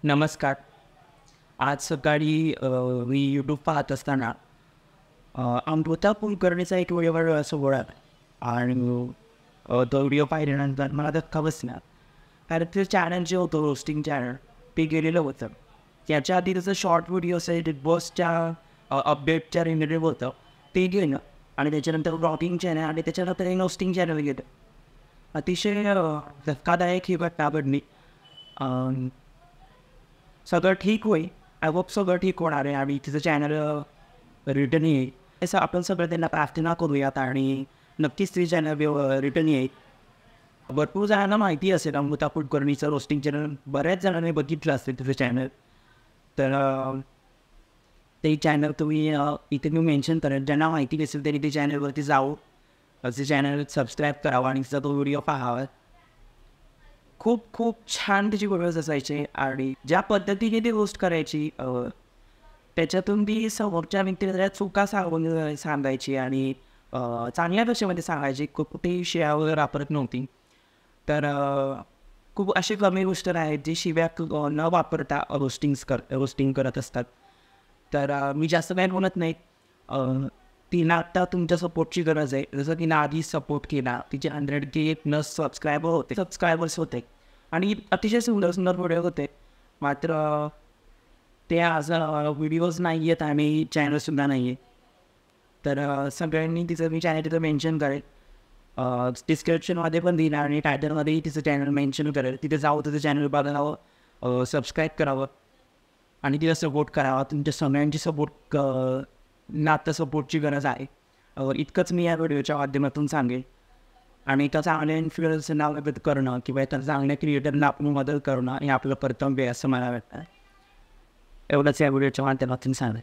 नमस्कार. आज सकाळी मी यूट्यूब पाहत असताना अमृता कुलकर्णीचा एक व्हिडिओ समोर आला आणि तो व्हिडिओ पाहिल्यानंतर मला धक्का बसला. कारण ते चॅनल जे होतं रोस्टिंग चॅनल ते गेलेलं होतं. त्याच्या आधी त्याचं शॉर्ट व्हिडिओ असेल बिग बॉसच्या अपडेटच्या रिलेटेड होतं ते गेलं आणि त्याच्यानंतर ब्लॉगिंग चॅनल आणि त्याच्यानंतर एक रोस्टिंग चॅनल गेलं. अतिशय धक्कादायक ही घटना घडली. सगळं ठीक होईल. आय होप सगळं ठीक होणार आहे आणि तिचं चॅनल रिटर्न येईल असं आपण सगळं त्यांना प्रार्थना करूयात आणि नक्कीच तिचं चॅनल रिटर्न येईल. भरपूर जणांना माहिती असेल अमृता कुलकर्णीचं रोस्टिंग चॅनल, बऱ्याच जणांनी बघितलं असेल तिचं चॅनल. तर ते चॅनल तुम्ही इथे मी मेन्शन करेन. ज्यांना माहिती नसेल त्यांनी ते चॅनलवरती जाऊ, ते चॅनल सबस्क्राईब करावं आणि तिचा तो व्हिडिओ पाहावा. खूप खूप छान त्याची व्हिडिओज असायचे आणि ज्या पद्धतीने ती रोस्ट करायची त्याच्यातून ती समोरच्या व्यक्तीला चुका सांगायची आणि चांगल्या भाषेमध्ये सांगायची. कुठेही शिव्या वगैरे वापरत नव्हती. तर खूप अशी कमी गोष्ट आहेत जी शिव्या न वापरता रोस्टिंग करत असतात. तर मी जास्त काही बोलत नाही. तिला आत्ता तुमच्या सपोर्टची गरज आहे. जसं तिनं आधी सपोर्ट केला, तिचे 100K+ सबस्क्रायबर्स होते आणि अतिशय सुंदर सुंदर व्हिडिओ होते. मात्र ते आज व्हिडिओज नाही आहेत आणि चॅनलसुद्धा नाही आहे. तर सगळ्यांनी तिचं मी चॅनल तिथं मेन्शन करेल. डिस्क्रिप्शनमध्ये पण दिलं आणि टायटलमध्येही तिचं चॅनल मेन्शन करेल. तिथे जावं, तिचं चॅनल बघावं, सबस्क्राईब करावं आणि तिला सपोर्ट करावा. तुमच्या सगळ्यांची नातं सपोर्टची गरज आहे. इतकंच मी या व्हिडिओच्या माध्यमातून सांगेन. आणि एका चांगल्या इन्फ्लुएन्सरला मदत करणं किंवा एका चांगल्या क्रिएटरला आपण मदत करणं हे आपलं कर्तव्य आहे असं मला वाटतं. एवढंच या व्हिडिओच्या माध्यमातून सांगेन.